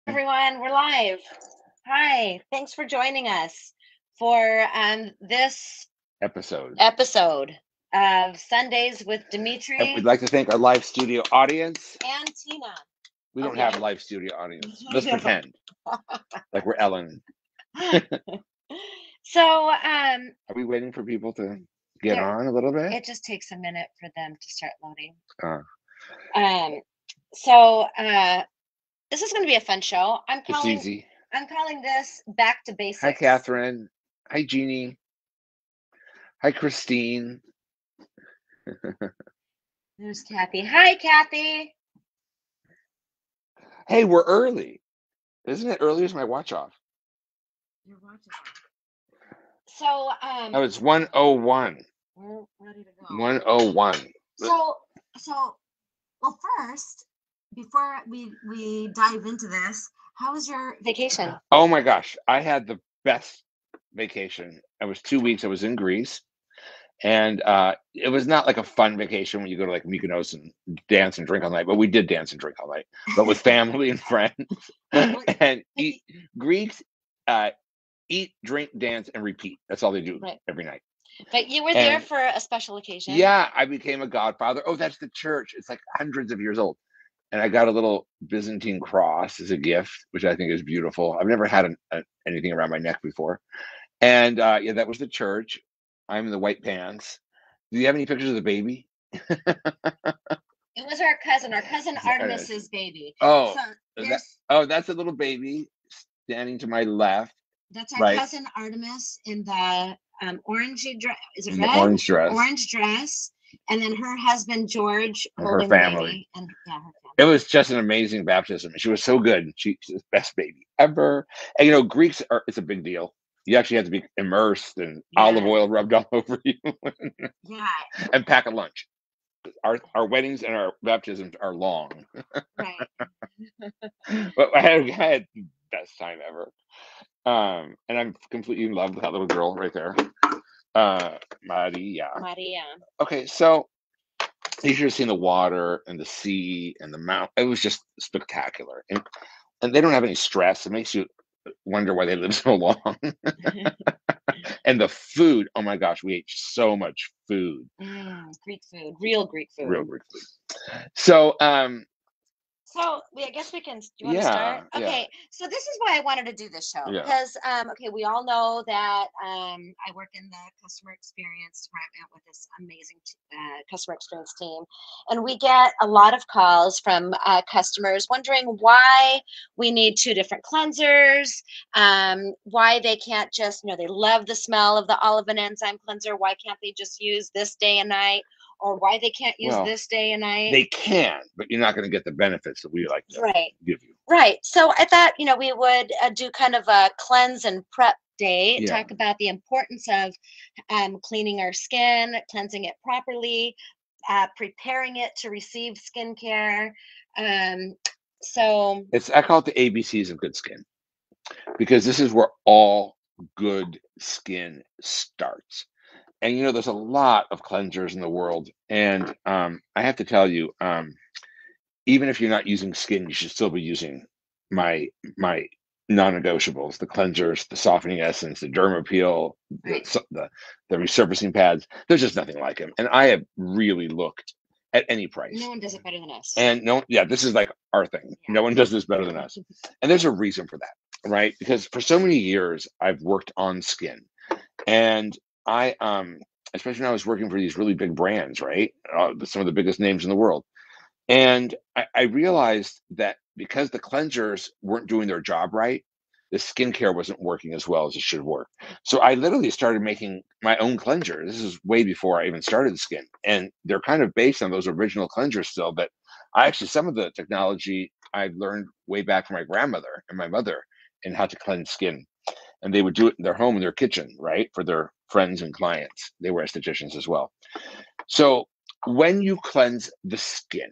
Everyone, we're live. Hi, thanks for joining us for this Episode. episode of Sundays with And Dimitri we'd like to thank our live studio audience. and Tina. We don't Okay. have a live studio audience. Let's pretend like we're Ellen. So, Are we waiting for people to get on a little bit? it just takes a minute for them to start loading. Uh, So, this is going to be a fun show. it's easy. I'm calling this Back to Basics. Hi, Catherine. Hi, Jeannie. Hi, Christine. There's Kathy. Hi, Kathy. Hey, we're early. Isn't it early as my watch off? Your watch is off. So, Oh, it's 1:01. we're ready to go. 1:01. So, well, first, before we dive into this, how was your vacation? Oh my gosh, I had the best vacation. It was 2 weeks. I was in Greece, and it was not like a fun vacation when you go to like Mykonos and dance and drink all night. But we did dance and drink all night, but with family and friends, and eat. Greeks eat, drink, dance, and repeat. That's all they do every night. But you were there for a special occasion. Yeah, I became a godfather. Oh, that's the church. It's like hundreds of years old. And I got a little Byzantine cross as a gift, which I think is beautiful. I've never had anything around my neck before. And yeah, that was the church. I'm in the white pants. Do you have any pictures of the baby? It was our cousin Artemis's baby. Oh, that's a little baby standing to my left. That's our cousin Artemis in the orangey dress. Is it red? Orange dress. Orange dress. And then her husband George holding her family. The baby. And yeah, her family. It was just an amazing baptism. She was so good. She's the best baby ever. And you know, Greeks it's a big deal. You actually have to be immersed and olive oil rubbed all over you. And pack a lunch. Our weddings and our baptisms are long. Right. But I had the best time ever. And I'm completely in love with that little girl right there. Maria. Okay, so you should have seen the water and the sea and the mountain. It was just spectacular. And they don't have any stress. It makes you wonder why they live so long. And the food, oh my gosh, we ate so much food. Greek food, real Greek food. So, I guess we can. Do you want to start? Okay. So this is why I wanted to do this show because, we all know that I work in the customer experience department with this amazing customer experience team, and we get a lot of calls from customers wondering why we need two different cleansers, why they can't just, they love the smell of the olive and enzyme cleanser. Why can't they just use this day and night? Or why they can't use this day and night. They can, but you're not going to get the benefits that we like to give you. Right. So I thought, we would do kind of a cleanse and prep day, talk about the importance of cleaning our skin, cleansing it properly, preparing it to receive skincare. I call it the ABCs of good skin, because this is where all good skin starts. And there's a lot of cleansers in the world, and I have to tell you, even if you're not using skin, you should still be using my non-negotiables: the cleansers, the softening essence, the derma peel, the resurfacing pads. There's just nothing like them, and I have really looked at any price. No one does it better than us. And this is like our thing. Yeah. No one does this better than us, and there's a reason for that, right? Because for so many years I've worked on skin, and I especially when I was working for these really big brands, right? Some of the biggest names in the world. And I realized that because the cleansers weren't doing their job right, the skincare wasn't working as well as it should work. So I literally started making my own cleanser. This is way before I even started skin. And they're kind of based on those original cleansers still, but some of the technology I learned way back from my grandmother and my mother and how to cleanse skin. And they would do it in their home, in their kitchen, right? For their friends and clients. They were estheticians as well. So when you cleanse the skin,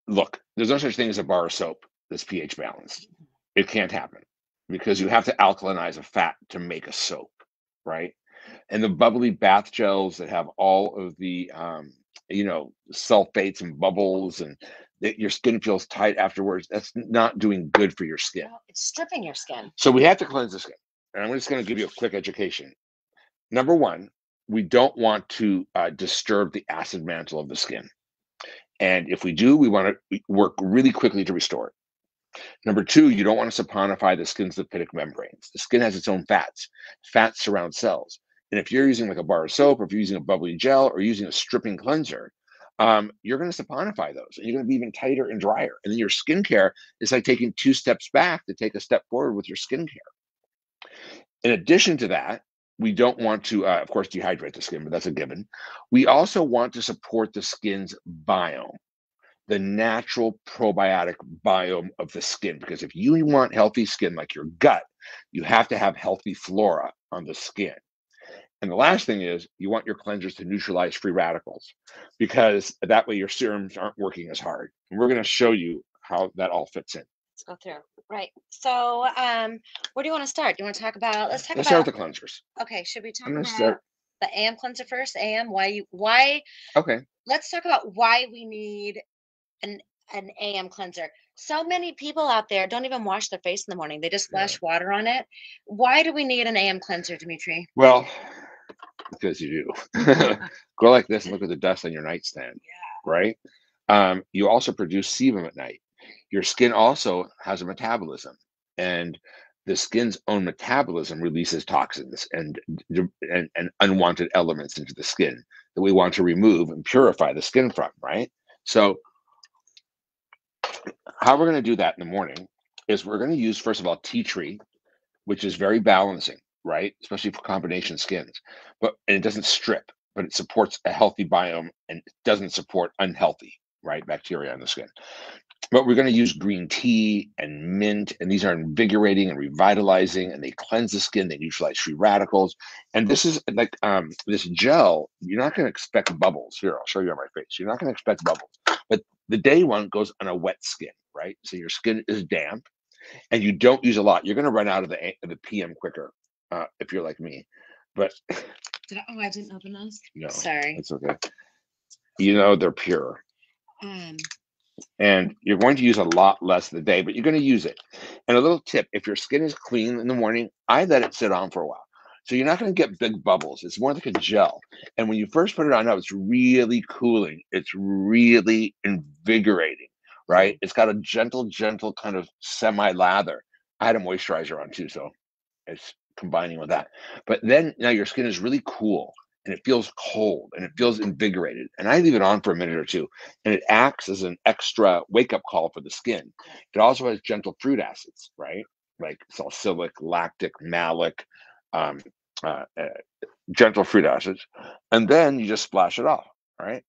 look, there's no such thing as a bar of soap that's pH balanced. It can't happen because you have to alkalinize a fat to make a soap, right? And the bubbly bath gels that have all of the sulfates and bubbles and that your skin feels tight afterwards. That's not doing good for your skin. Well, it's stripping your skin. So we have to cleanse the skin. And I'm just going to give you a quick education. Number one, we don't want to disturb the acid mantle of the skin. And if we do, we want to work really quickly to restore it. Number two, you don't want to saponify the skin's lipidic membranes. The skin has its own fats. Fats surround cells. And if you're using like a bar of soap, or if you're using a bubbly gel, or using a stripping cleanser, you're going to saponify those, and you're going to be even tighter and drier. And then your skincare is like taking 2 steps back to take a step forward with your skincare. In addition to that, we don't want to, of course, dehydrate the skin, but that's a given. We also want to support the skin's biome, the natural probiotic biome of the skin. Because if you want healthy skin like your gut, you have to have healthy flora on the skin. And the last thing is you want your cleansers to neutralize free radicals, because that way your serums aren't working as hard. And we're going to show you how that all fits in. Let's go through. Right. So where do you want to start? Do you want to talk about, let's start with the cleansers. Okay. Should we talk about the AM cleanser first? AM, why? Okay. Let's talk about why we need an AM cleanser. So many people out there don't even wash their face in the morning. They just splash water on it. Why do we need an AM cleanser, Dimitri? Well, because you do. Go like this and look at the dust on your nightstand. Yeah. Right? You also produce sebum at night. Your skin also has a metabolism, and the skin's own metabolism releases toxins and unwanted elements into the skin that we want to remove and purify the skin from, right? So how we're going to do that in the morning is we're going to use, first of all, tea tree, which is very balancing, right? Especially for combination skins. And it doesn't strip, but it supports a healthy biome and it doesn't support unhealthy, right, bacteria in the skin. But we're going to use green tea and mint, and these are invigorating and revitalizing, and they cleanse the skin, they neutralize free radicals. And this is like this gel, you're not going to expect bubbles. Here, I'll show you on my face. You're not going to expect bubbles. But the day one goes on a wet skin, right? So your skin is damp, and you don't use a lot. You're going to run out of the PM quicker if you're like me. But I didn't open those. No, sorry. It's okay. You know they're pure. And you're going to use a lot less of the day, but you're going to use it. And a little tip, if your skin is clean in the morning, I let it sit on for a while. So you're not going to get big bubbles. It's more like a gel. And when you first put it on, it's really cooling. It's really invigorating, right? It's got a gentle kind of semi-lather. I had a moisturizer on too, so it's combining with that. But then now your skin is really cool, and it feels cold, and it feels invigorated. And I leave it on for a minute or two, and it acts as an extra wake-up call for the skin. It also has gentle fruit acids, right? Like salicylic, lactic, malic, gentle fruit acids. And then you just splash it off, right?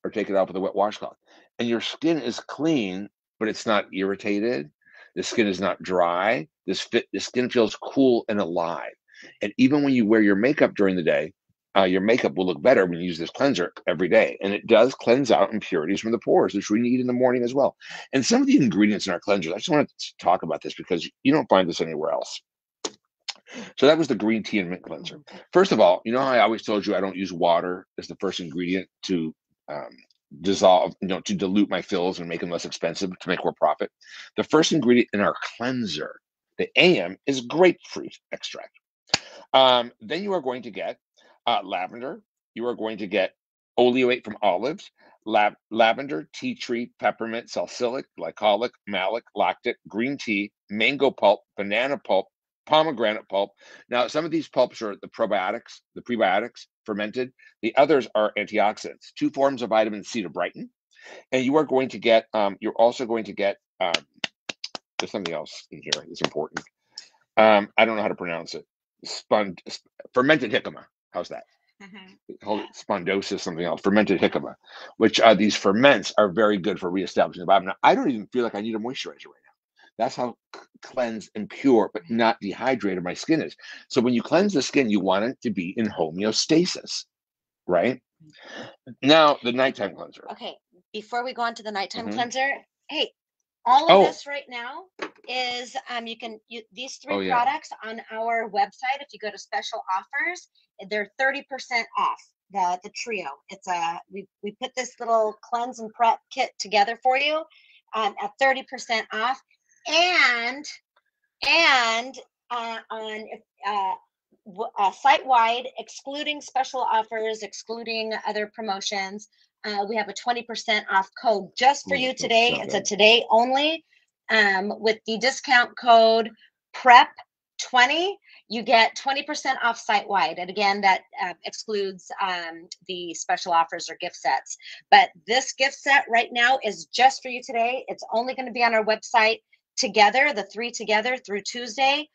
Or take it out with a wet washcloth. And your skin is clean, but it's not irritated. The skin is not dry. The skin feels cool and alive. And even when you wear your makeup during the day, your makeup will look better when you use this cleanser every day. And it does cleanse out impurities from the pores, which we need in the morning as well. And some of the ingredients in our cleansers, I just wanted to talk about this because you don't find this anywhere else. So that was the green tea and mint cleanser. First of all, you know how I always told you I don't use water as the first ingredient to dissolve, to dilute my fills and make them less expensive to make more profit. The first ingredient in our cleanser, the AM, is grapefruit extract. Then you are going to get lavender. You are going to get oleoate from olives, lavender, tea tree, peppermint, salicylic, glycolic, malic, lactic, green tea, mango pulp, banana pulp, pomegranate pulp. Now, some of these pulps are the prebiotics, fermented. The others are antioxidants, 2 forms of vitamin C to brighten. And you are going to get, you're also going to get, there's something else in here that's important. I don't know how to pronounce it. Fermented jicama. How's that? Spondosis, something else. Fermented jicama, which these ferments are very good for reestablishing the biome. Now, I don't even feel like I need a moisturizer right now. That's how cleansed and pure, but not dehydrated my skin is. So when you cleanse the skin, you want it to be in homeostasis, right? Now, the nighttime cleanser. Okay, before we go on to the nighttime cleanser, hey, all of this right now is these 3 products on our website. If you go to special offers, they're 30% off. the trio. It's we put this little cleanse and prep kit together for you at 30% off, and on site-wide, excluding special offers, excluding other promotions, we have a 20% off code just for you today. It's a today only. With the discount code PREP20, you get 20% off site-wide. And again, that excludes the special offers or gift sets. But this gift set right now is just for you today. It's only going to be on our website together, the 3 together through Tuesday,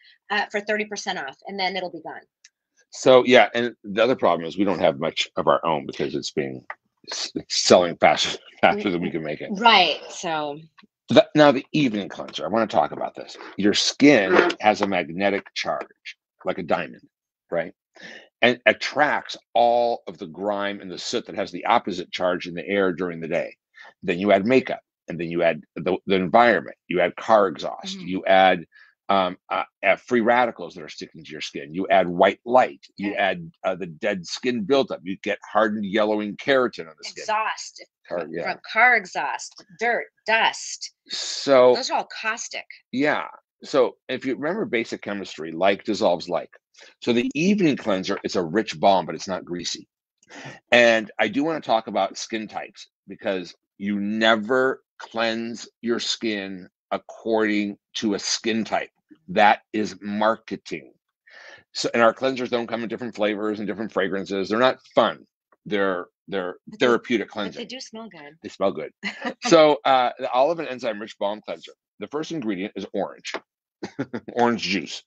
for 30% off, and then it'll be gone. So yeah, and the other problem is we don't have much of our own because it's selling faster than we can make it. Right. So now the evening cleanser, I want to talk about this. Your skin has a magnetic charge, like a diamond, right? And attracts all of the grime and the soot that has the opposite charge in the air during the day. Then you add makeup, and then you add the environment. You add car exhaust. You add free radicals that are sticking to your skin. You add white light. You add the dead skin buildup. You get hardened yellowing keratin on the skin. Exhaust. From car exhaust, dirt, dust. So those are all caustic. Yeah. So if you remember basic chemistry, like dissolves like. So the evening cleanser is a rich balm, but it's not greasy. And I do want to talk about skin types because you never cleanse your skin according to a skin type. That is marketing. So, and our cleansers don't come in different flavors and different fragrances. They're not fun. They're therapeutic cleansing. But they do smell good. They smell good. So the olive and enzyme rich balm cleanser. The first ingredient is orange. Orange juice.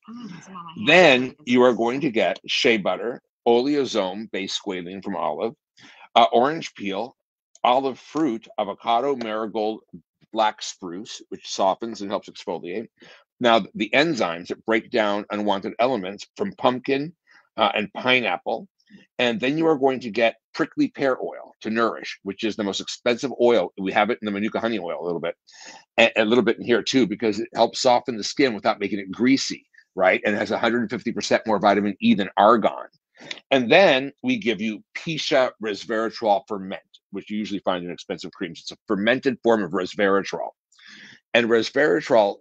Then you are going to get shea butter, oleosome based squalene from olive, orange peel, olive fruit, avocado, marigold, black spruce, which softens and helps exfoliate. Now, the enzymes that break down unwanted elements from pumpkin and pineapple. And then you are going to get prickly pear oil to nourish, which is the most expensive oil. We have it in the Manuka honey oil a little bit, and a little bit in here too, because it helps soften the skin without making it greasy, right? And it has 150% more vitamin E than argan. And then we give you Pisha resveratrol ferment, which you usually find in expensive creams. It's a fermented form of resveratrol. And resveratrol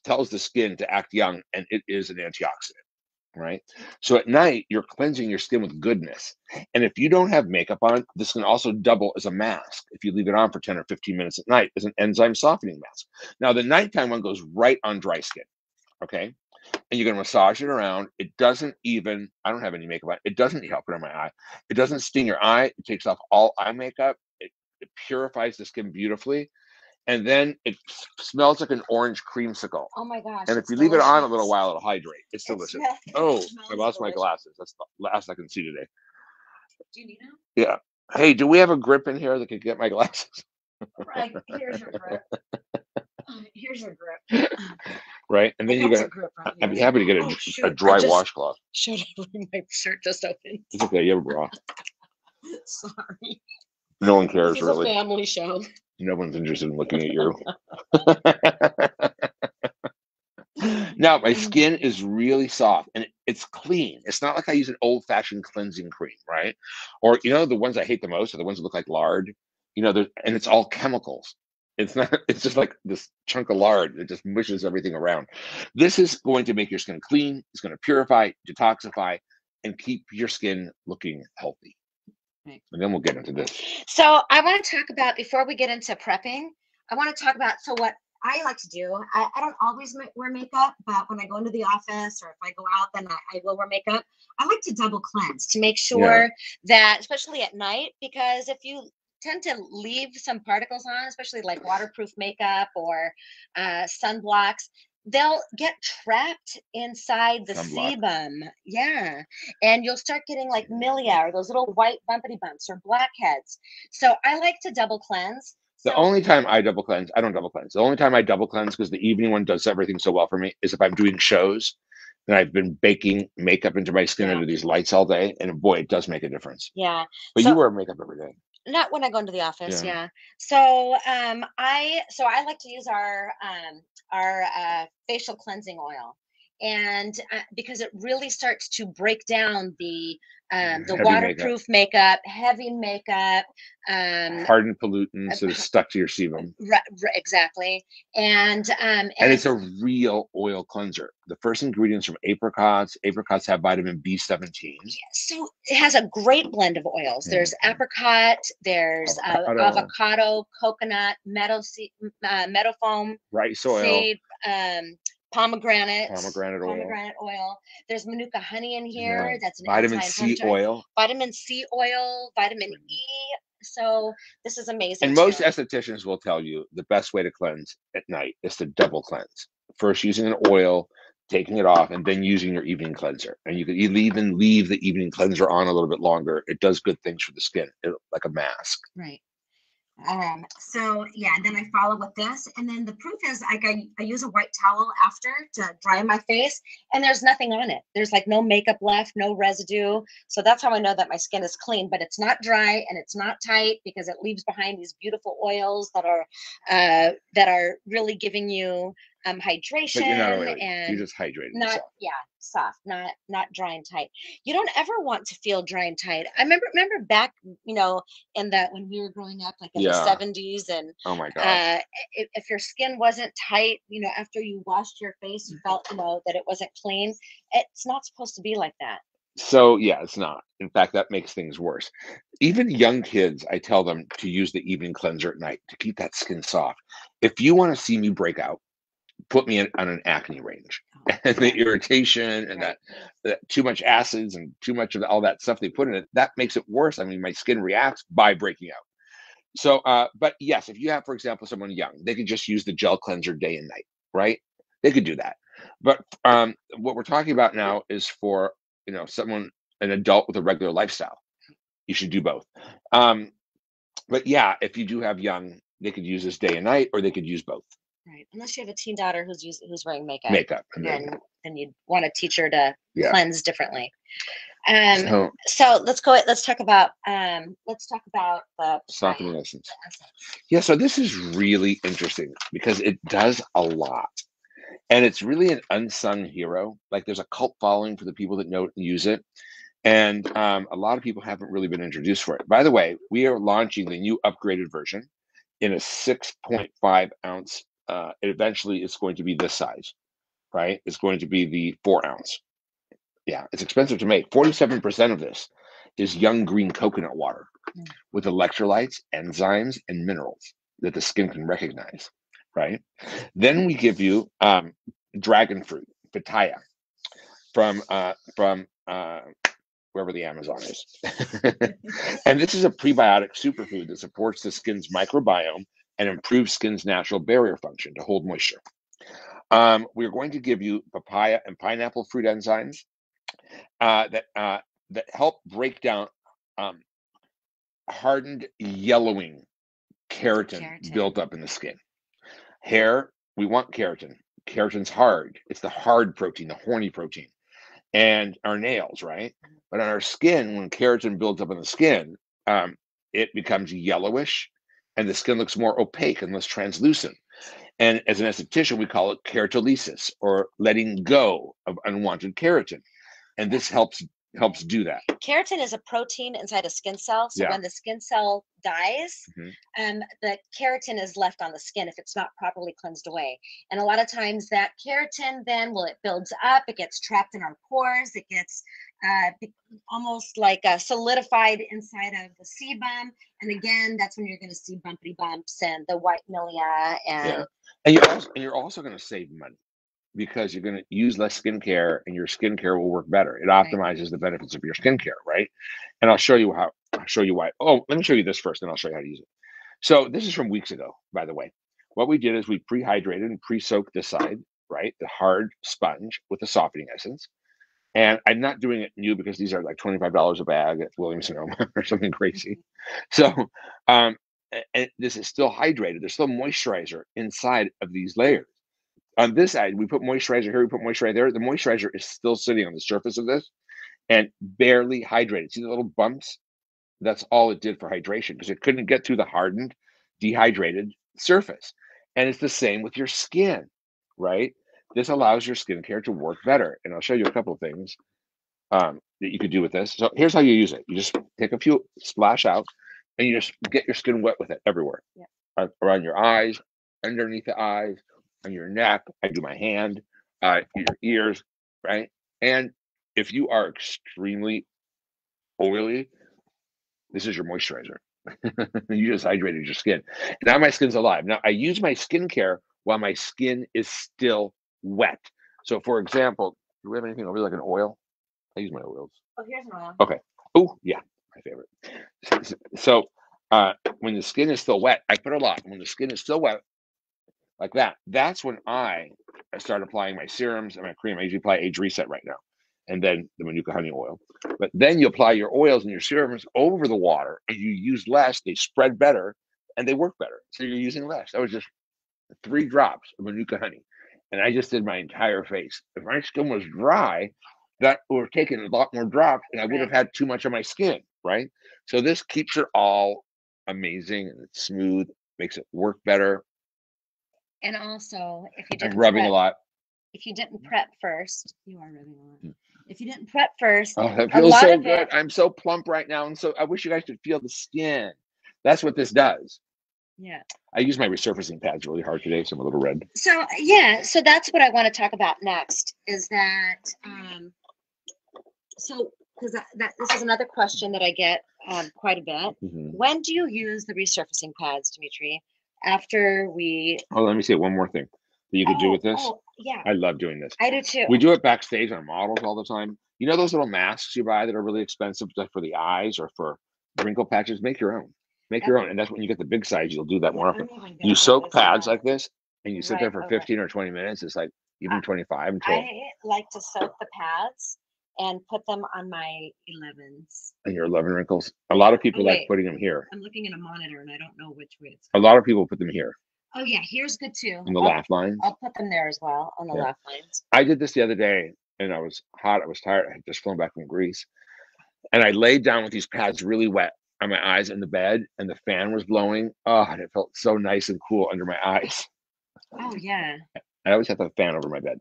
tells the skin to act young, and it is an antioxidant, right? So at night, you're cleansing your skin with goodness. And if you don't have makeup on, this can also double as a mask if you leave it on for 10 or 15 minutes at night as an enzyme softening mask. Now, the nighttime one goes right on dry skin, okay? And you're going to massage it around. It doesn't even, I don't have any makeup on. It doesn't help it on my eye. It doesn't sting your eye. It takes off all eye makeup. It purifies the skin beautifully. And then it smells like an orange creamsicle. Oh my gosh. And if you leave it on a little while, it'll hydrate. It's delicious. Oh, I lost my glasses. That's the last I can see today. Do you need them? Yeah. Hey, do we have a grip in here that could get my glasses? Right. Here's your grip. Here's your grip. Right. And then you're going to, I'd be happy to get a dry washcloth. Should I my shirt just opened? It's okay. You have a bra. Sorry. No one cares, this is really. A family show. No one's interested in looking at you. Now, my skin is really soft and it's clean. It's not like I use an old-fashioned cleansing cream, right? Or, the ones I hate the most are the ones that look like lard, and it's all chemicals. It's not, it's just like this chunk of lard that just mushes everything around. This is going to make your skin clean. It's going to purify, detoxify, and keep your skin looking healthy. And then we'll get into this. So I want to talk about, before we get into prepping, I want to talk about, what I like to do. I don't always wear makeup, but when I go into the office or if I go out, then I will wear makeup. I like to double cleanse to make sure that, especially at night, because if you tend to leave some particles on, especially like waterproof makeup or sunblocks, they'll get trapped inside the sebum. Yeah. And you'll start getting like milia or those little white bumpity bumps or blackheads. So I like to double cleanse. The only time I double cleanse, I don't double cleanse. The only time I double cleanse, because the evening one does everything so well for me, is if I'm doing shows and I've been baking makeup into my skin under these lights all day. And boy, it does make a difference. Yeah. But you wear makeup every day. Not when I go into the office. Yeah. So I like to use our facial cleansing oil, and because it really starts to break down the waterproof makeup, heavy makeup, hardened pollutants that are stuck to your sebum. Exactly. And it's a real oil cleanser. The first ingredients from apricots. Apricots have vitamin B17. So it has a great blend of oils. There's apricot, there's avocado, coconut, meadow foam, rice oil, seed, pomegranate oil. There's manuka honey in here. That's an vitamin C oil. Vitamin C oil, vitamin E. So this is amazing. And most estheticians will tell you the best way to cleanse at night is to double cleanse. First using an oil, taking it off, and then using your evening cleanser. And you could even leave the evening cleanser on a little bit longer. It does good things for the skin, like a mask. Right. So yeah, and then I follow with this, and then the proof is like I use a white towel after to dry my face, and there's nothing on it. There's like no makeup left, no residue. So that's how I know that my skin is clean, but it's not dry and it's not tight because it leaves behind these beautiful oils that are really giving you hydration. But you're not oily. And you're just hydrated. Not soft, not dry and tight. You don't ever want to feel dry and tight. I remember back, in that when we were growing up, like in the 70s, and oh my god, if your skin wasn't tight, after you washed your face, you felt that it wasn't clean. It's not supposed to be like that. So yeah, it's not. In fact, that makes things worse. Even young kids, I tell them to use the evening cleanser at night to keep that skin soft. If you want to see me break out, put me on an acne range. And the irritation and that too much acids and too much of all that stuff they put in it, that makes it worse. I mean, my skin reacts by breaking out. So, but yes, if you have, for example, someone young, they could just use the gel cleanser day and night, right? They could do that. But what we're talking about now is for, an adult with a regular lifestyle. You should do both. But yeah, if you do have young, they could use this day and night, or they could use both. Right. Unless you have a teen daughter who's wearing makeup. Then you'd want to teach her to cleanse differently. So let's talk about the softening essence. Yeah, so this is really interesting because it does a lot. And it's really an unsung hero. Like there's a cult following for the people that know it and use it. And a lot of people haven't really been introduced for it. By the way, we are launching the new upgraded version in a 6.5 ounce. Eventually it's going to be this size, right? It's going to be the 4 ounce. Yeah, it's expensive to make. 47% of this is young green coconut water with electrolytes, enzymes, and minerals that the skin can recognize, right? Then we give you dragon fruit, pitaya, from wherever the Amazon is. And this is a prebiotic superfood that supports the skin's microbiome and improves skin's natural barrier function to hold moisture. We're going to give you papaya and pineapple fruit enzymes that help break down hardened yellowing keratin built up in the skin. Hair, we want keratin. Keratin's hard. It's the hard protein, the horny protein. And our nails, right? But on our skin, when keratin builds up in the skin, it becomes yellowish, and the skin looks more opaque and less translucent. And as an esthetician, we call it keratolysis, or letting go of unwanted keratin. And this helps do that. Keratin is a protein inside a skin cell. So when the skin cell dies, the keratin is left on the skin if it's not properly cleansed away. And a lot of times that keratin then, it builds up, it gets trapped in our pores, it gets almost like solidified inside of the sebum. And again, that's when you're going to see bumpy bumps and the white milia. And you're also going to save money, because you're going to use less skincare and your skincare will work better. It optimizes the benefits of your skincare, right? And I'll show you why. Oh, let me show you this first, then I'll show you how to use it. So this is from weeks ago, by the way. What we did is we pre-hydrated and pre-soaked this side, right? The hard sponge with the softening essence. And I'm not doing it new because these are like $25 a bag at Williams-Sonoma or something crazy. So and this is still hydrated. There's still moisturizer inside of these layers. On this side, we put moisturizer here, we put moisturizer there. The moisturizer is still sitting on the surface of this and barely hydrated. See the little bumps? That's all it did for hydration, because it couldn't get through the hardened, dehydrated surface. And it's the same with your skin, right? this allows your skincare to work better. And I'll show you a couple of things that you could do with this. So here's how you use it. You just take a few, splash out, and you just get your skin wet with it everywhere. Around your eyes, underneath the eyes, on your neck. I do my hand, your ears, right? And if you are extremely oily, this is your moisturizer. You just hydrated your skin. Now my skin's alive. Now I use my skincare while my skin is still wet. So for example, do we have anything over like an oil? I use my oils. Oh, here's an oil. Okay. Oh, yeah, my favorite. So when the skin is still wet, I put a lot. When the skin is still wet, like that, that's when I start applying my serums and my cream. I usually apply Age Reset right now, and then the Manuka honey oil. But then you apply your oils and your serums over the water, and you use less. They spread better, and they work better. So you're using less. That was just 3 drops of Manuka honey, and I just did my entire face. If my skin was dry, that would have taken a lot more drops, and I would have had too much on my skin, right? So this keeps it all amazing, and it's smooth, makes it work better. And also, if you didn't I'm rubbing a lot. If you didn't prep first, you are rubbing a lot. If you didn't prep first, oh, that feels so good. I'm so plump right now, and so I wish you guys could feel the skin. That's what this does. Yeah. I use my resurfacing pads really hard today, so I'm a little red. So yeah, so that's what I want to talk about next. Is that so? Because this is another question that I get quite a bit. When do you use the resurfacing pads, Dimitri? After we... Oh, let me say one more thing that you could do with this. Yeah. I love doing this. I do too. We do it backstage on models all the time. You know those little masks you buy that are really expensive, like for the eyes or for wrinkle patches? Make your own. Make your own. And that's when you get the big size, you'll do that more often. You soak pads like this, and you sit there for 15 or 20 minutes. It's like even 25 until... I like to soak the pads and put them on my 11s. And your 11 wrinkles. A lot of people like putting them here. I'm looking at a monitor and I don't know which way it's going. A lot of people put them here. Oh yeah, here's good too. On the laugh lines. I'll put them there as well, on the laugh lines. I did this the other day, and I was hot. I was tired. I had just flown back from Greece. And I laid down with these pads really wet on my eyes in the bed, and the fan was blowing. Oh, and it felt so nice and cool under my eyes. Oh yeah. I always have the fan over my bed.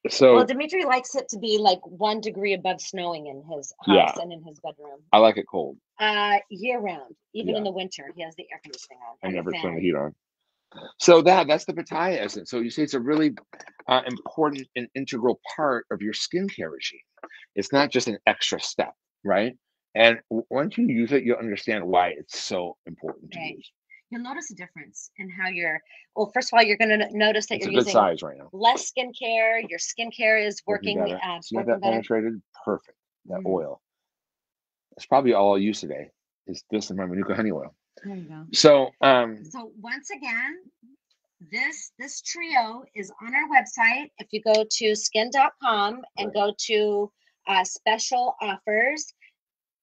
So, well, Dimitri likes it to be like 1 degree above snowing in his house and in his bedroom. I like it cold. Year round, even in the winter, he has the air conditioning on. I never turn the heat on. So that's the pitaya essence. So you see, it's a really important and integral part of your skincare regime. It's not just an extra step, right? And once you use it, you'll understand why it's so important to use. You'll notice a difference in how you're... Well, first of all, you're going to notice that you're using size right now. Less skincare. Your skincare is working better. See how that penetrated? Perfect. That oil. That's probably all I'll use today. Is this and my Manuka honey oil. There you go. So once again, this trio is on our website. If you go to skin.com and go to special offers,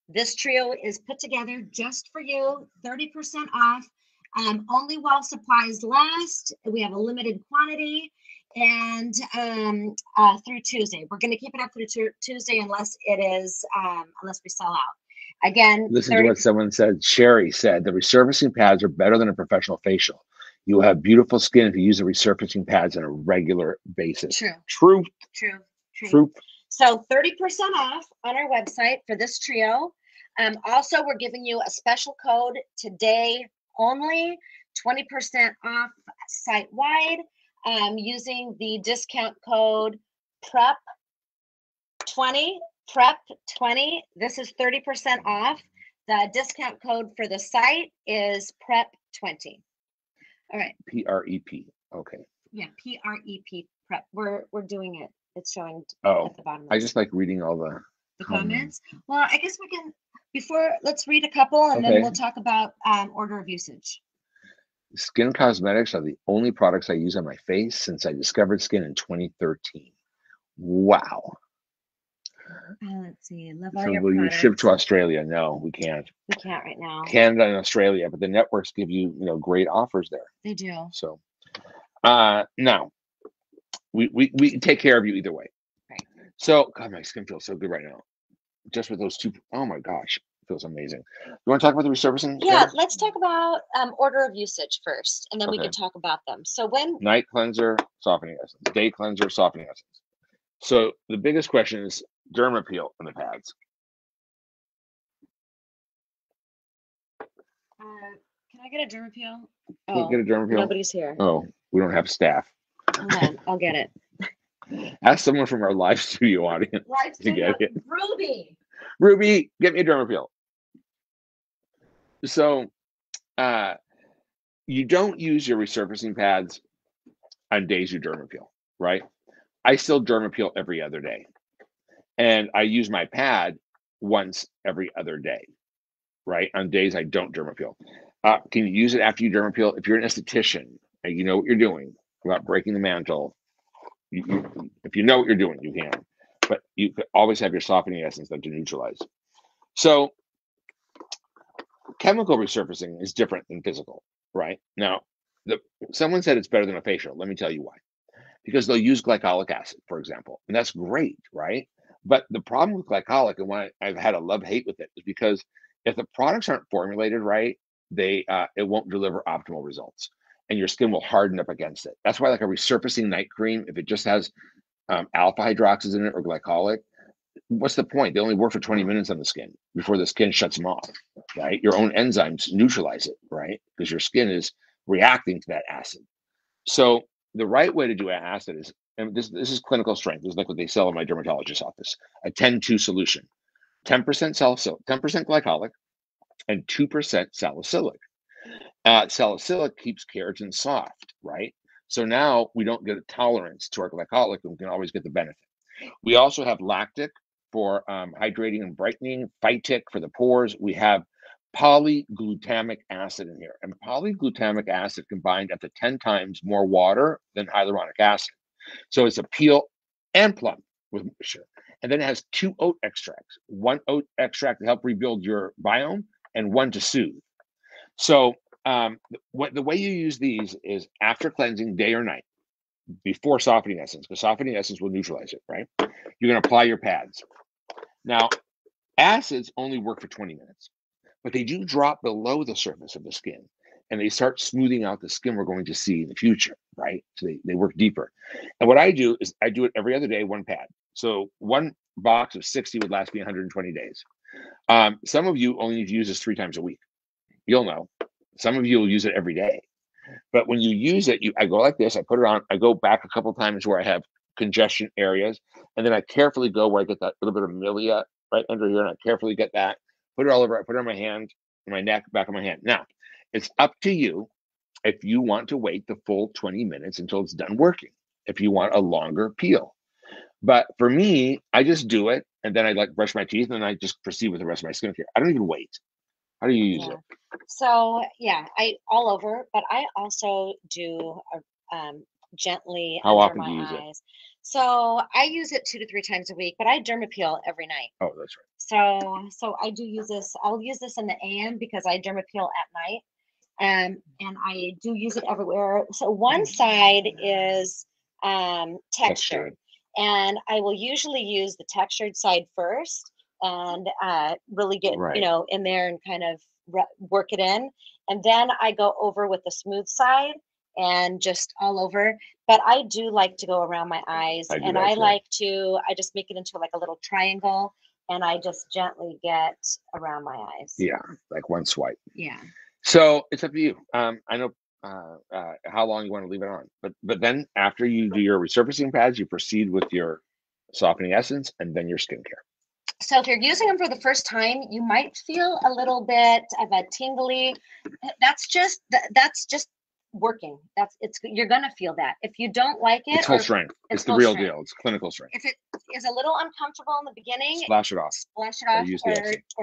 this trio is put together just for you, 30% off. Only while supplies last. We have a limited quantity, and through Tuesday. We're going to keep it up through Tuesday unless we sell out. Again, listen to what someone said. Sherry said the resurfacing pads are better than a professional facial. You will have beautiful skin if you use the resurfacing pads on a regular basis. True. So 30% off on our website for this trio. Also, we're giving you a special code today only, 20% off site-wide, using the discount code PREP20. PREP20. This is 30% off. The discount code for the site is PREP20. All right. PREP. Okay. Yeah, PREP. PREP. We're doing it. It's showing at the bottom. I just like reading all the comments. Well, I guess we can. Let's read a couple, and then we'll talk about order of usage. Skin cosmetics are the only products I use on my face since I discovered skin in 2013. Wow. Let's see. Love all your will products. You ship to Australia? No, we can't. We can't right now. Canada and Australia, but the networks give you, great offers there. They do. So, now we take care of you either way. Right. So, God, my skin feels so good right now. Just with those two. Oh my gosh, feels amazing. You want to talk about the resurfacing? Yeah, let's talk about order of usage first, and then we can talk about them. So when night cleanser, softening essence, day cleanser, softening essence. So the biggest question is derma peel on the pads. Can I get a derma peel? Can't get a derma peel? Nobody's here. Oh, we don't have staff. Hold on, I'll get it. Ask someone from our live studio audience to get it. Ruby, get me a derma peel. So you don't use your resurfacing pads on days you derma peel, right? I still derma peel every other day. And I use my pad once every other day, right? On days I don't derma peel. Can you use it after you derma peel? If you're an esthetician and you know what you're doing about breaking the mantle, if you know what you're doing, you can. But you could always have your softening essence to neutralize. So chemical resurfacing is different than physical, right? Now, someone said it's better than a facial. Let me tell you why. Because they'll use glycolic acid, for example, and that's great, right? But the problem with glycolic, and why I've had a love-hate with it, is because if the products aren't formulated right, it won't deliver optimal results, and your skin will harden up against it. That's why, like a resurfacing night cream, if it just has alpha hydroxys in it or glycolic, what's the point? They only work for 20 minutes on the skin before the skin shuts them off, right? Your own enzymes neutralize it, right? Because your skin is reacting to that acid. So the right way to do acid is, and this is clinical strength. This is like what they sell in my dermatologist's office, a 10-2 solution, 10% salicylic, 10% glycolic, and 2% salicylic. Salicylic keeps keratin soft, right? So now we don't get a tolerance to our glycolic, and we can always get the benefit. We also have lactic for hydrating and brightening, phytic for the pores. We have polyglutamic acid in here, and polyglutamic acid combined up to 10 times more water than hyaluronic acid. So it's a peel and plump with moisture. And then it has 2 oat extracts, 1 oat extract to help rebuild your biome and 1 to soothe. So the way you use these is after cleansing, day or night, before softening essence, because softening essence will neutralize it, right? You're going to apply your pads. Now, acids only work for 20 minutes, but they do drop below the surface of the skin, and they start smoothing out the skin we're going to see in the future, right? So they work deeper. And what I do is I do it every other day, 1 pad. So 1 box of 60 would last me 120 days. Some of you only need to use this 3 times a week. You'll know. Some of you will use it every day. But when you use it, I go like this, I put it on, I go back a couple times where I have congestion areas, and then I carefully go where I get that little bit of milia right under here, and I carefully get that, put it all over, I put it on my hand, my neck, back of my hand. Now, it's up to you if you want to wait the full 20 minutes until it's done working, if you want a longer peel. But for me, I just do it, and then I like brush my teeth, and I just proceed with the rest of my skincare. I don't even wait. How do you use it? So yeah, I all over, but I also do gently How under often my do you use eyes. So I use it 2 to 3 times a week, but I derma peel every night. Oh, that's right. So I do use this. I'll use this in the AM because I derma peel at night, and I do use it everywhere. So one side is textured, and I will usually use the textured side first, and really get in there and kind of work it in, and then I go over with the smooth side and just all over. But I do like to go around my eyes, and I like to just make it into like a little triangle, and I just gently get around my eyes. Yeah, like 1 swipe. Yeah. So it's up to you. I know how long you want to leave it on, but then after you do your resurfacing pads, you proceed with your softening essence and then your skincare. So if you're using them for the first time, you might feel a little bit of a tingly. That's just working. You're gonna feel that. If you don't like it, it's full strength. It's the real deal. It's clinical strength. If it is a little uncomfortable in the beginning, splash it off. Or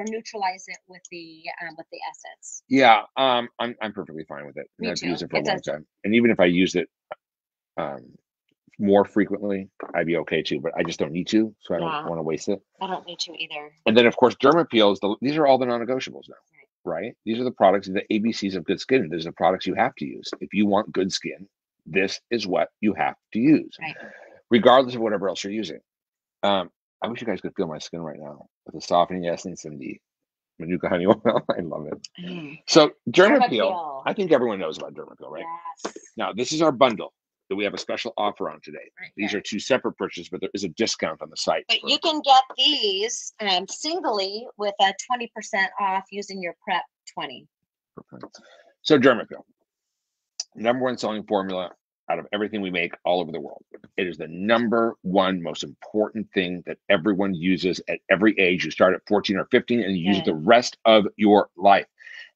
neutralize it with the essence. Yeah, I'm perfectly fine with it. Me too. I've used it for a long time, and even if I used it more frequently, I'd be okay too. But I just don't need to, so I don't want to waste it. I don't need to either. And then, of course, derma peels. These are all the non-negotiables now. Right? These are the products, the ABCs of good skin. These are the products you have to use. If you want good skin, this is what you have to use, regardless of whatever else you're using. I wish you guys could feel my skin right now with the softening essence and the Manuka honey oil. I love it. So Dermapeel, I think everyone knows about Dermapeel, right? Yes. Now, this is our bundle that we have a special offer on today. These are 2 separate purchases, but there is a discount on the site. But you can get these singly with a 20% off using your Prep 20. Perfect. So Dermapeel, #1 selling formula out of everything we make all over the world. It is the #1 most important thing that everyone uses at every age. You start at 14 or 15 and you use it the rest of your life.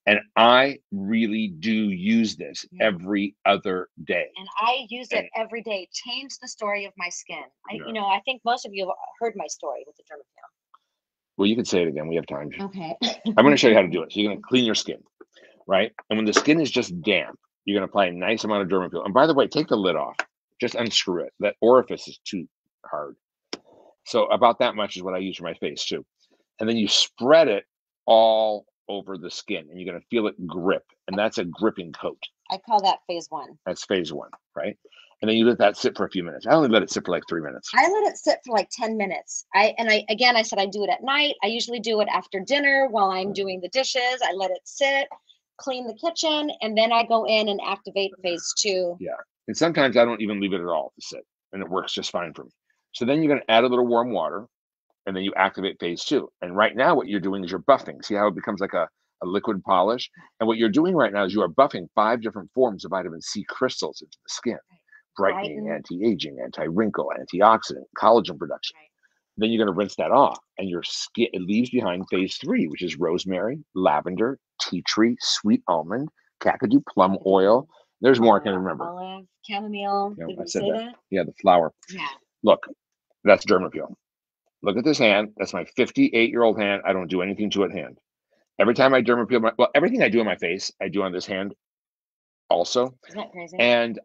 And I really do use this every other day. And I use it every day. Change the story of my skin. I think most of you have heard my story with the Dermapeel. Well, you can say it again. We have time. Okay. I'm going to show you how to do it. So you're going to clean your skin, right? And when the skin is just damp, you're going to apply a nice amount of Dermapeel. And by the way, take the lid off. Just unscrew it. That orifice is too hard. So about that much is what I use for my face too. And then you spread it all over the skin and you're going to feel it grip. And that's a gripping coat. I call that phase 1. That's phase 1, right? And then you let that sit for a few minutes. I only let it sit for like 3 minutes. I let it sit for like 10 minutes. I said I do it at night. I usually do it after dinner while I'm doing the dishes. I let it sit, clean the kitchen, and then I go in and activate phase 2. Yeah. And sometimes I don't even leave it at all to sit, and it works just fine for me. So then you're going to add a little warm water, and then you activate phase 2. And right now what you're doing is you're buffing. See how it becomes like a liquid polish? And what you're doing right now is you are buffing 5 different forms of vitamin C crystals into the skin. Brightening, anti-aging, anti-wrinkle, antioxidant, collagen production. Then you're going to rinse that off, and your skin, it leaves behind phase 3, which is rosemary, lavender, tea tree, sweet almond, kakadu plum oil. There's more I can remember. Olive, chamomile. Yeah, Did I we said say that. Yeah, the flower. Yeah. Look, that's Dermapeel. Look at this hand. That's my 58-year-old hand. I don't do anything to it hand. Every time I Dermapeel, everything I do on my face, I do on this hand also. Isn't that crazy? And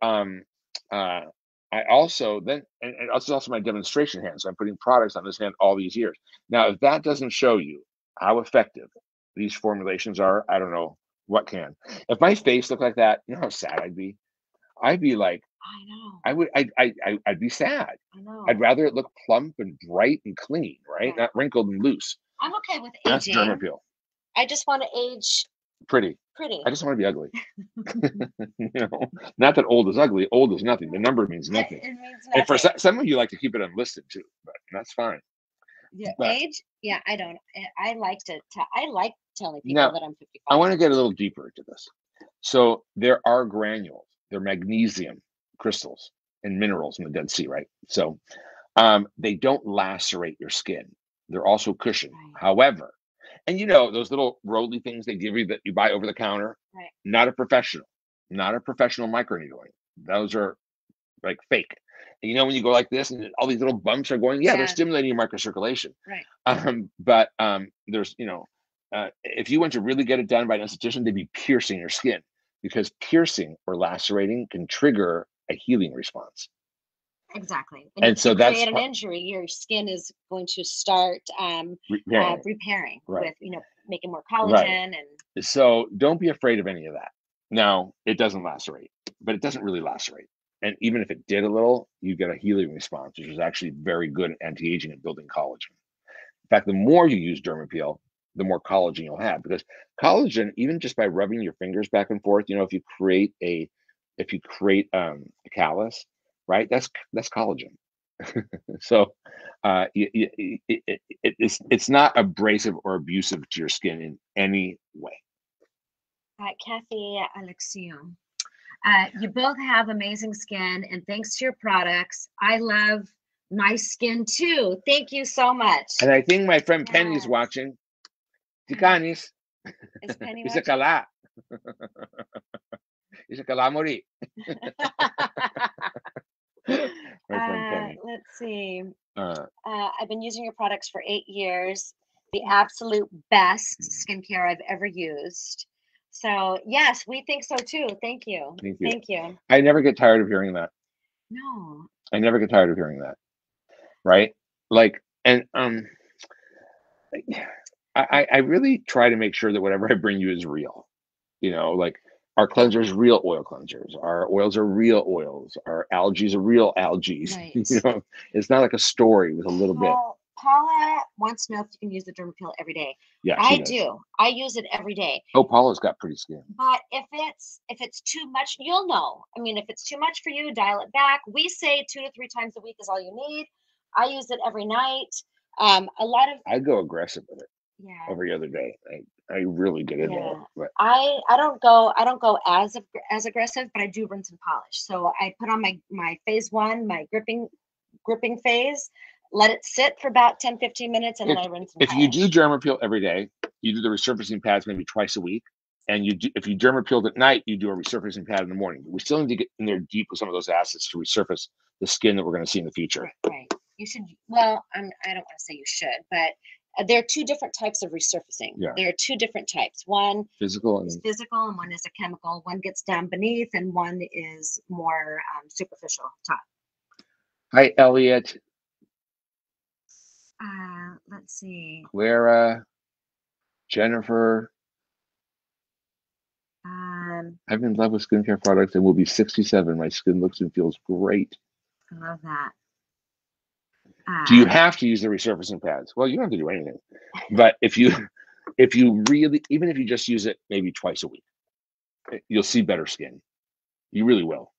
I also then, and it's also my demonstration hand. So I'm putting products on this hand all these years. Now, if that doesn't show you how effective these formulations are, I don't know what can. If my face looked like that, you know how sad I'd be? I'd be like, I know. I'd be sad. I know. I'd rather it look plump and bright and clean, right? Not wrinkled and loose. I'm okay with aging. That's Dermapeel. I just want to age pretty. I just want to be ugly. Not that old is ugly. Old is nothing. The number means nothing. It means nothing. And for some of you like to keep it unlisted too, but that's fine. Yeah, age? Yeah, I don't. I like telling people that I'm 55. I want to get a little deeper into this. So there are granules. They're magnesium crystals and minerals in the Dead Sea, right? So they don't lacerate your skin. They're also cushioned. Right. However, and those little roly things they give you that you buy over the counter, right. Not a professional microneedling. Those are like fake. And when you go like this and all these little bumps are going, they're stimulating your microcirculation. Right. But there's, if you went to really get it done by an esthetician, they'd be piercing your skin because piercing or lacerating can trigger a healing response. Exactly. And so that's create an injury, your skin is going to start repairing right. with, making more collagen. Right. And so don't be afraid of any of that. Now, it doesn't lacerate, but it doesn't really lacerate. And even if it did a little, you get a healing response, which is actually very good at anti-aging and building collagen. In fact, the more you use Dermapeel, the more collagen you'll have, because collagen, even just by rubbing your fingers back and forth, if you create a callus, right? That's collagen. So it's not abrasive or abusive to your skin in any way. Kathy Alexiou, you both have amazing skin, and thanks to your products, I love my skin too. Thank you so much. And I think my friend Penny's watching. Ticanis. Is Penny watching? Isa Calamori. Let's see. I've been using your products for 8 years. The absolute best skincare I've ever used. So yes, we think so too. Thank you. Thank you. I never get tired of hearing that. No. I never get tired of hearing that. Right? Like, and I really try to make sure that whatever I bring you is real. Like our cleansers, real oil cleansers. Our oils are real oils. Our algae are real algae. Right. It's not like a story with a little bit. Paula wants to know if you can use the Dermapeel every day. Yeah, I do. I use it every day. Oh, Paula's got pretty skin. But if it's too much, you'll know. I mean, if it's too much for you, dial it back. We say 2 to 3 times a week is all you need. I use it every night. A lot of I go aggressive with it. Yeah. Every other day. I really get into it. But I don't go as aggressive, but I do rinse and polish. So I put on my phase 1, my gripping phase, let it sit for about 10-15 minutes, and then I rinse and if polish. you do Dermapeel every day, you do the resurfacing pads maybe twice a week. And if you Dermapeeled at night, you do a resurfacing pad in the morning. We still need to get in there deep with some of those acids to resurface the skin that we're going to see in the future. Right. You should. Well, I don't want to say you should, but there are 2 different types of resurfacing. Yeah. There are 2 different types. One physical is physical, and one is a chemical. One gets down beneath, and one is more superficial top. Hi, Elliot. Let's see. Clara, Jennifer. I'm in love with skincare products and will be 67. My skin looks and feels great. I love that. Do you have to use the resurfacing pads? Well, you don't have to do anything. But if you really, even if you just use it maybe twice a week, you'll see better skin. You really will.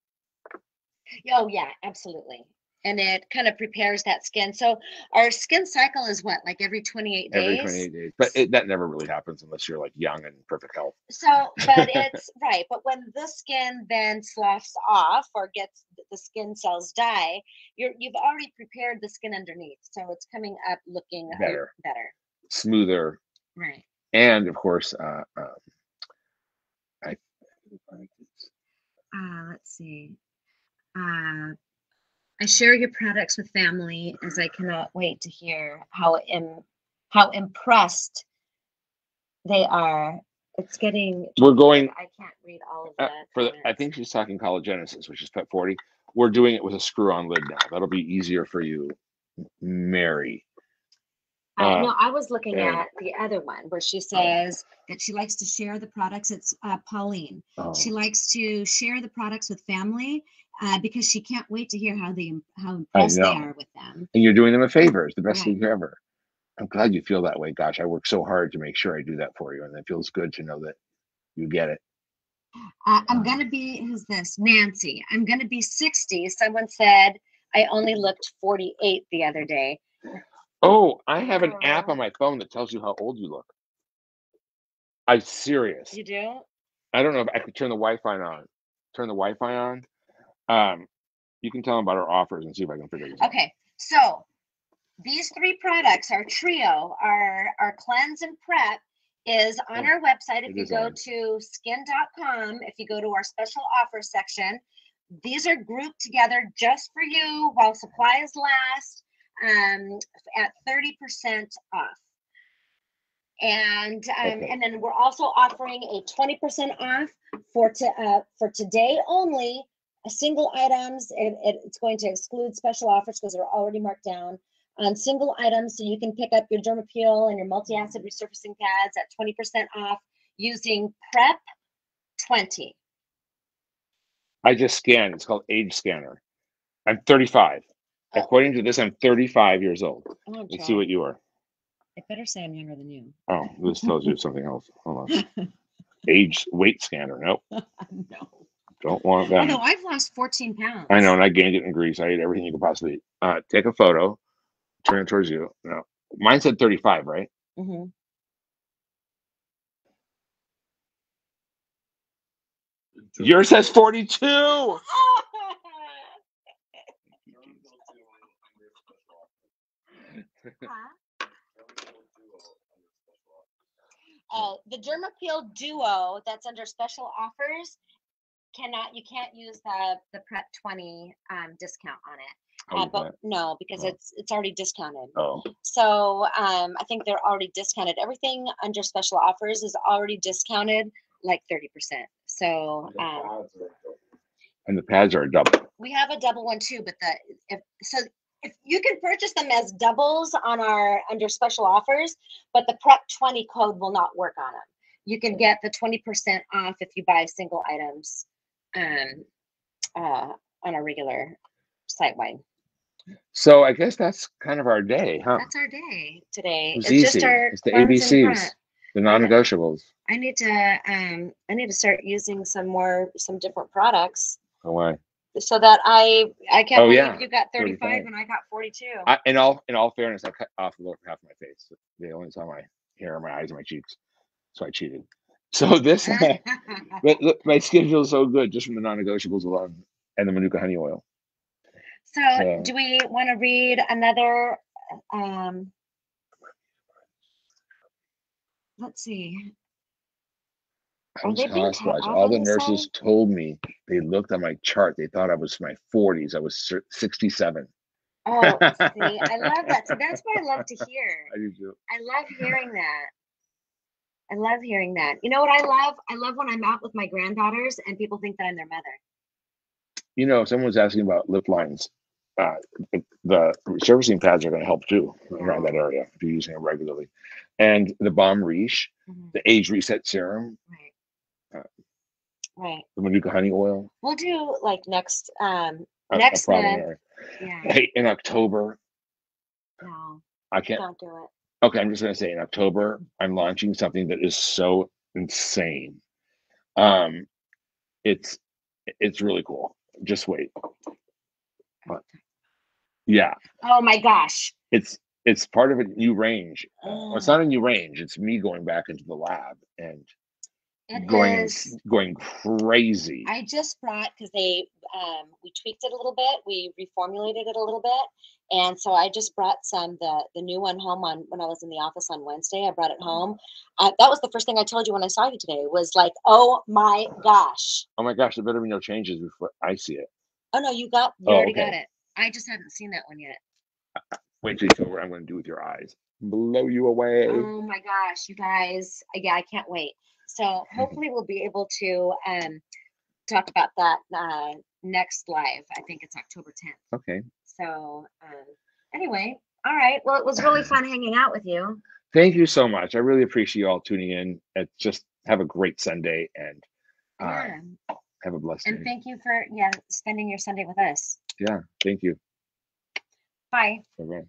Oh, yeah, absolutely. And it kind of prepares that skin. So our skin cycle is what, like every 28 days? Every 28 days. But that never really happens unless you're like young and in perfect health. So, but it's right. But when the skin then sloughs off or gets the skin cells die, you've already prepared the skin underneath. So it's coming up looking better, smoother. Right. And of course, let's see. I share your products with family as I cannot wait to hear how impressed they are. It's getting. We're going. I can't read all of that. I think she's talking collagenesis, which is PET 40. We're doing it with a screw-on lid now. That'll be easier for you, Mary. No, I was looking at the other one where she says that she likes to share the products. It's Pauline. Oh. She likes to share the products with family because she can't wait to hear how impressed they are with them. And you're doing them a favor. It's the best thing ever. I'm glad you feel that way. Gosh, I work so hard to make sure I do that for you, and it feels good to know that you get it. I'm gonna be. Who's this? Nancy. I'm gonna be 60. Someone said I only looked 48 the other day. Oh, I have an app on my phone that tells you how old you look. I'm serious. You do? I don't know if I could turn the Wi-Fi on. You can tell them about our offers and see if I can figure this out. Okay, so these 3 products, our trio, our cleanse and prep, is on our website. If you go to skin.com, if you go to our special offer section, these are grouped together just for you while supplies last. At 30% off, and then we're also offering a 20% off for today only. Single items. It's going to exclude special offers because they're already marked down on single items. So you can pick up your Dermapeel and your multi-acid resurfacing pads at 20% off using Prep 20. I just scanned. It's called Age Scanner. I'm 35. According to this, I'm 35 years old. Let's see what you are. It better say I'm younger than you. Oh, this tells you something else. Hold on. Weight scanner. Nope. No. Don't want that. Oh, no, I've lost 14 pounds. I know, and I gained it in Greece. I ate everything you could possibly eat. Take a photo. Turn it towards you. No. Mine said 35, right? Mm-hmm. Yours says 42. The Dermapeel Duo that's under special offers you can't use the Prep 20 discount on it. But no, because it's already discounted. Oh. So I think they're already discounted. Everything under special offers is already discounted like 30%. So and the pads are a double. We have a double one too, but if you can purchase them as doubles under special offers, but the Prep 20 code will not work on them. You can get the 20% off if you buy single items on a regular site-wide. So I guess that's kind of our day, huh? That's our day today. It was It's just easy. our It's the farms in ABCs, front. the non-negotiables. I need to start using some different products. Oh, why? So that I can't believe you got 35 35. and I got 42. In all fairness, I cut off the lower half of my face. They only saw my hair, my eyes, and my cheeks. So I cheated. So this, but look, my skin feels so good just from the non-negotiables alone and the Manuka honey oil. So do we want to read another? Let's see. I was hospitalized. All the nurses told me, they looked at my chart. They thought I was my 40s. I was 67. Oh, see, I love that. So that's what I love to hear. I do too. I love hearing that. I love hearing that. You know what I love? I love when I'm out with my granddaughters and people think that I'm their mother. You know, someone was asking about lip lines. The resurfacing pads are going to help too around that area if you're using it regularly. And the Balm Riche, the age reset serum. Right. The Manuka honey oil. We'll do like next month. Yeah. In October. No. I can't. Don't do it. Okay, I'm just gonna say in October, I'm launching something that is so insane. It's really cool. Just wait. Yeah. Oh my gosh. It's part of a new range. Well, it's not a new range. It's me going back into the lab and going crazy. I just brought, because we tweaked it a little bit, we reformulated it a little bit, and so I just brought the new one home when I was in the office on Wednesday. I brought it home. That was the first thing I told you when I saw you today. Was like, oh my gosh. Oh my gosh, there better be no changes before I see it. Oh no, you already got it. I just haven't seen that one yet. Wait till you see what I'm going to do with your eyes. Blow you away. Oh my gosh, you guys. Yeah, I can't wait. So hopefully we'll be able to talk about that next live. I think it's October 10th. Okay. So anyway, all right. Well, it was really fun hanging out with you. Thank you so much. I really appreciate you all tuning in. Just have a great Sunday and have a blessed day. And thank you for spending your Sunday with us. Yeah, thank you. Bye. Bye-bye.